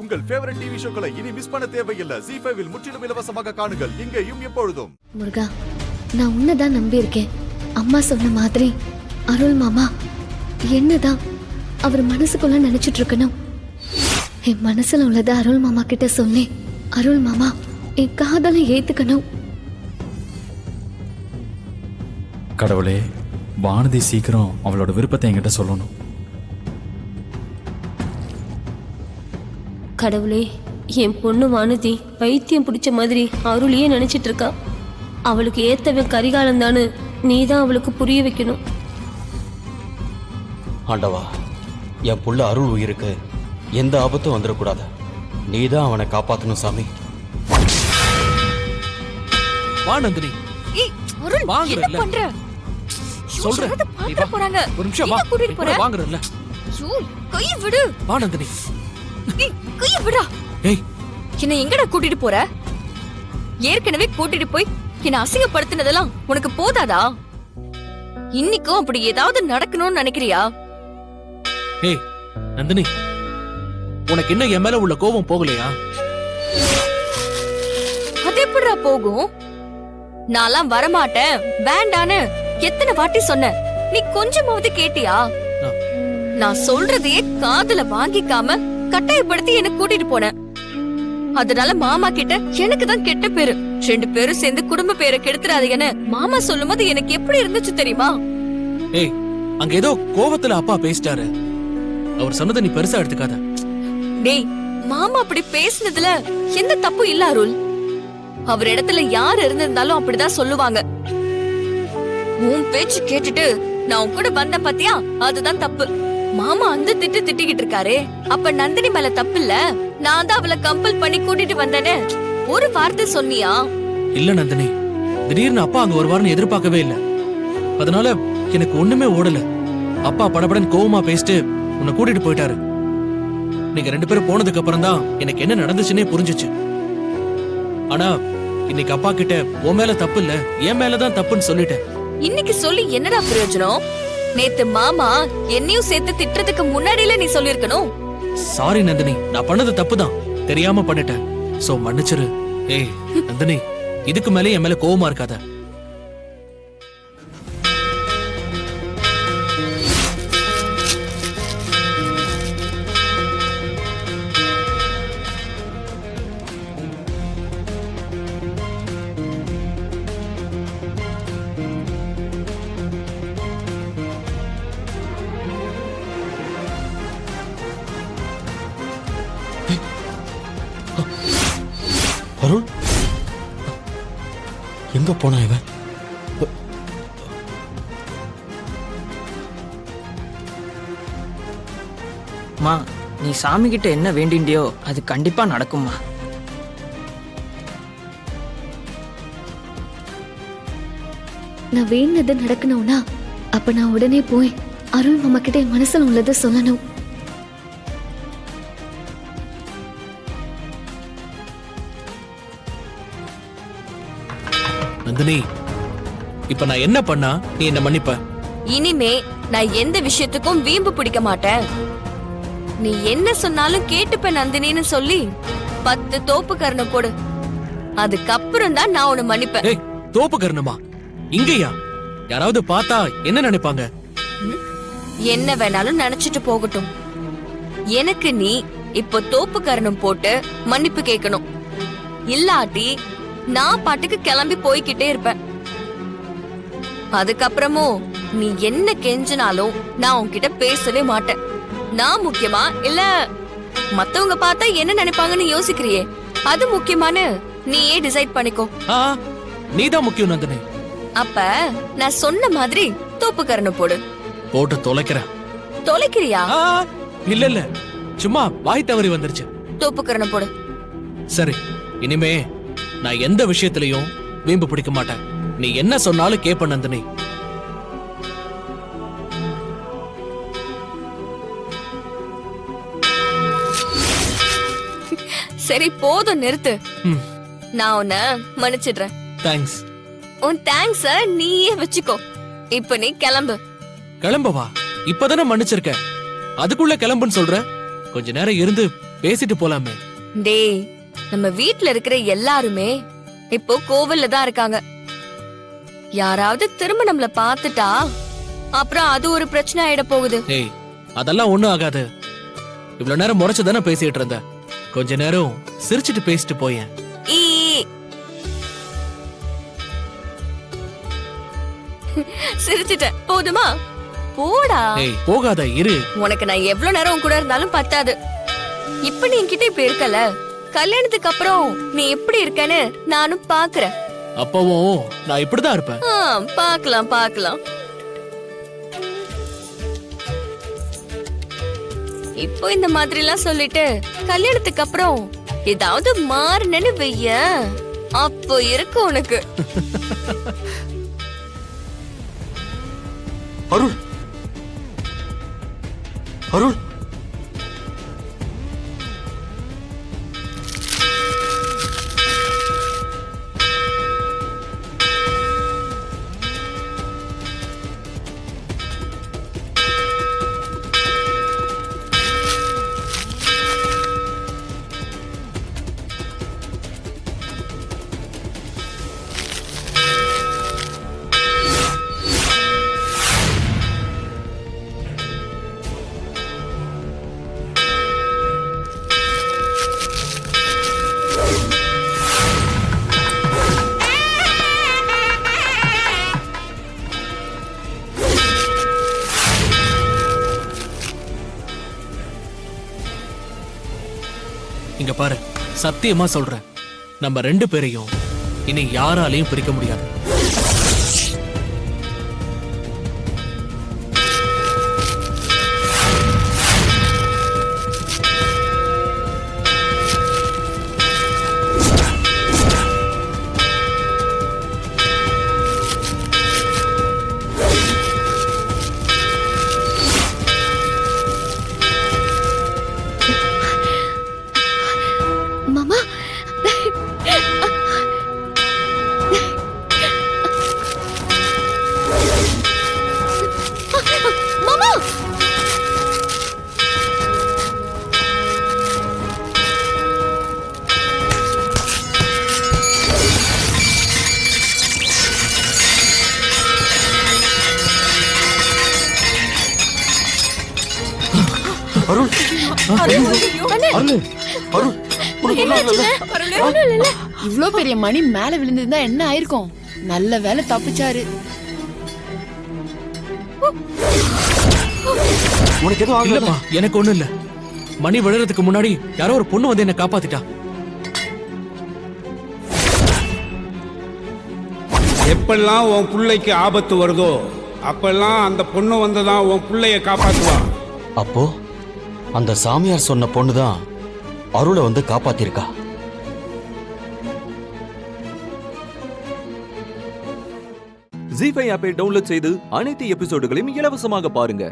உங்கள் favourite TV ஷோக்களை இனி miss பண்ண தேவையில்லை. ZEE5 இல் முற்றிலும் இலவசமாக காணுங்கள். இங்கேயும் எப்பொழுதும். முருகா, நான் உன்னதான் நம்பி இருக்கேன். அம்மா சொன்ன மாதிரி அருள் மாமா என்னதான் அவர் மனசுக்குள்ள நினைச்சிட்டு இருக்கணும். என் மனசுல உள்ளத அருள் மாமா கிட்ட சொல்லி அருள் மாமா என் காதலை ஏத்துக்கணும். கடவுளே, வானதி சீக்கிரம் அவளோட விருப்பத்தை என்கிட்ட சொல்லணும். கடவுளே, என் பொண்ணு வானதி பைத்தியம் பிடிச்ச மாதிரி அருளையே நினைச்சிட்டு இருக்கா. அவளுக்கு ஏத்தவன் கரிகாலம் தானு நீ தான் அவளுக்கு புரிய வைக்கணும். ஆண்டவா, என் புள்ள அருள் உயிருக்கு எந்த ஆபத்தும் வந்துடக்கூடாது. நீ தான் அவனை காப்பாற்றணும் சாமி. வா நந்தினி, என்ன பண்ற? சொல்றேன். போறாங்க. ஒரு நிமிஷம் வா. வாங்குறல்ல. கைய விடு. வா நந்தினி. கைய விடா. ஏய், என்ன எங்கடா கூட்டிட்டு போற? ஏற்கனவே கூட்டிட்டு போய் என்ன அசிங்கப்படுத்தினதெல்லாம் உனக்கு போதாதா? இன்னைக்கும் அப்படி ஏதாவது நடக்கணும்னு நினைக்கிறியா? ஏய் நந்தினி, உனக்கு என்ன என் மேல உள்ள கோபம் போகலையா? அது எப்படிடா போகும்? நான்லாம் வரமாட்டேன் வேண்டான்னு எத்தனை வாட்டி சொன்ன? நீ கொஞ்சமாவது கேட்டியா? நான் சொல்றதையே காதுல வாங்கிக்காம கட்டாயப்படுத்தி என்ன கூட்டிட்டு போன. அதனால மாமா கிட்ட எனக்கு தான் கெட்ட பேரு. 2 பேரும் சேர்ந்து குடும்ப பேரை கெடுத்துறாதீங்கன்னு மாமா சொல்லும் போது எனக்கு எப்படி இருந்துச்சு தெரியுமா? ஏய், அங்க ஏதோ கோவத்துல அப்பா பேசிட்டாரு. அவர் சொன்னதை நீ பெருசா எடுத்துக்காத. டேய், மாமா அப்படி பேசினதுல எந்த தப்பு இல்ல அருள். அவர் இடத்துல யார் இருந்திருந்தாலும் அப்படிதான் சொல்லுவாங்க. உன் பேச்சு கேட்டுட்டு நான் உன் கூட வந்த பாத்தியா, அதுதான் தப்பு. மாமா அந்த திட்டிக்கிட்டு இருக்காரே, அப்ப நந்தினி மேல தப்பு இல்ல. நான் தான் அவளை கம்பல் பண்ணி கூட்டிட்டு வந்தேனே. ஒரு வார்த்தை சொன்னியா? இல்ல நந்தினி, திடீர்னு அப்பா அங்க வருவார்னு எதிர்பார்க்கவே இல்ல. அதனால எனக்கு ஒண்ணுமே ஓடல. அப்பா படபடன் கோவமா பேசிட்டு உன்னை கூட்டிட்டு போயிட்டாரு. நீங்க 2 பேரும் போனதுக்கு அப்புறம் தான் எனக்கு என்ன நடந்துச்சுன்னே புரிஞ்சுச்சு. ஆனா இன்னைக்கு அப்பா கிட்ட உன் மேல தப்பு இல்ல, என் மேலதான் தப்புன்னு சொல்லிட்டேன். இன்னைக்கு சொல்லி என்னடா பிரயோஜனம்? நேத்து மாமா என்னையும் சேர்த்து திட்டுறதுக்கு முன்னாடியில நீ சொல்லிருக்கணும். சாரி நந்தினி, நான் பண்ணது தப்புதான், தெரியாம பண்ணிட்டேன். சோ மன்னிச்சிரு. ஏய் நந்தினி, இதுக்கு மேலே என் மேல கோவமா இருக்காத. அருள் எங்க போனா இவன்? மா, நீ சாமி கிட்ட என்ன வேண்டிண்டியோ அது கண்டிப்பா நடக்கும்மா. நான் வேண்டினது நடக்கணும்னா அப்ப நான் உடனே போய் அருள் மாமா கிட்ட என் மனசுல உள்ளதை சொல்லணும். நந்தினி, இப்ப நான் என்ன பண்ணா நீ என்ன மன்னிப்ப? இனிமே நான் எந்த விஷயத்துக்கும் வீம்பு பிடிக்க மாட்டேன். நீ என்ன சொன்னாலும் கேட்டுப்ப நந்தினின்னு சொல்லி 10 தோப்பு கரணம் போடு. அதுக்கப்புறம் தான் நான் உன்னை மன்னிப்பேன். ஏய், தோப்பு கரணமா? இங்கயா? யாராவது பார்த்தா என்ன நினைப்பாங்க? என்ன வேணாலும் நினைச்சிட்டு போகட்டும். எனக்கு நீ இப்போ தோப்பு கரணம் போட்டு மன்னிப்பு கேட்கணும். இல்லாட்டி நான் பாட்டுக்கு கிளம்பி போய்கிட்டே இருப்பேன். அதுக்கப்புறமும் நீ என்ன கெஞ்சினாலும் நான் உன்கிட்ட பேசவே மாட்டேன். நான் முக்கியமா இல்ல மத்தவங்க பார்த்தா என்ன நினைப்பாங்கன்னு யோசிக்கிறியே, அது முக்கியமானு நீயே டிசைட் பண்ணிக்கோ. நீதான் முக்கியம் நந்தினி. அப்ப நான் சொன்ன மாதிரி தோப்பு கரணம் போடு. போட்டு தொலைக்கிறேன். தொலைக்கிறியா? இல்ல இல்ல, சும்மா வாய் தவறி வந்துருச்சு. தோப்பு கரணம் போடு. சரி, இனிமே நான் எந்த விஷயத்திலையும் வீம்பு பிடிக்க மாட்டேன். நீ என்ன சொன்னாலும் கேப்ப நந்தினி. சரி போதும், நிறுத்து. நான் உன்னை மன்னிச்சிடுறேன். தேங்க்ஸ். உன் தேங்க்ஸ நீயே வச்சுக்கோ. இப்ப நீ கிளம்பு. கிளம்பவா? இப்பதானே மன்னிச்சிருக்க, அதுக்குள்ள கிளம்புன்னு சொல்ற? கொஞ்ச நேரம் இருந்து பேசிட்டு போலாமே. டேய், நம்ம வீட்ல இருக்கிற எல்லாருமே இப்போ கோவில்ல தான் இருக்காங்க. யாராவது திரும்ப நம்மள பாத்துட்டா அப்புறம் அது ஒரு பிரச்சனை ஆயிட போகுது. ஏய், அதெல்லாம் ஒண்ணும் ஆகாது. இவ்வளவு நேரம் முறைச்சுதானே பேசிட்டு இருந்த. கொஞ்ச நேரம் சிரிச்சிட்டு பேசிட்டு போயேன். ஈ, சிரிச்சிட்டேன் போதுமா? போடா. ஏய், போகாத, இரு. உனக்கு நான் எவ்வளவு நேரம் உன் கூட இருந்தாலும் பத்தாது. இப்ப நீ என்கிட்ட இப்ப இருக்கல, கல்யாணத்துக்கு அப்புறம் நீ எப்படி இருக்கன்னு நானும் பாக்குறேன். அப்பவும் நான் இப்படிதான் இருப்பேன். பாக்கலாம் பாக்கலாம். இப்போ இந்த மாதிரி எல்லாம் சொல்லிட்டு கல்யாணத்துக்கு அப்புறம் ஏதாவது மாறுனேன்னு வெய்ய, அப்போ இருக்கு உனக்கு. அருள், அருள், இங்க பாரு, சத்தியமா சொல்றேன், நம்ம 2 பேரையும் இனி யாராலையும் பிரிக்க முடியாது. மாமா, மாமா, அருள், அருள், அருள், உனக்கு ஒண்ணும் ஆகல? இவ்ளோ பெரிய மணி மேல விழுந்திருந்தா என்ன ஆயிருக்கும்? நல்ல வேலை தப்பிச்சாரு. உனக்கு எதுவும் ஆகலப்பா? இல்லப்பா, எனக்கு ஒண்ணும் இல்ல. மணி விழுறதுக்கு முன்னாடி யாரோ ஒரு பொண்ணு வந்து என்ன காப்பாத்திட்டா. எப்பெல்லாம் உன் பிள்ளைக்கு ஆபத்து வருதோ அப்பெல்லாம் அந்த பொண்ணு வந்துதான் உன் பிள்ளைய காப்பாத்துவா. அப்போ அந்த சாமியார் சொன்ன பொண்ணுதான் அருளை வந்து காப்பாத்திருக்கா. ஜீ5 ஆப்பை டவுன்லோட் செய்து அனைத்து எபிசோடுகளையும் இலவசமாக பாருங்க.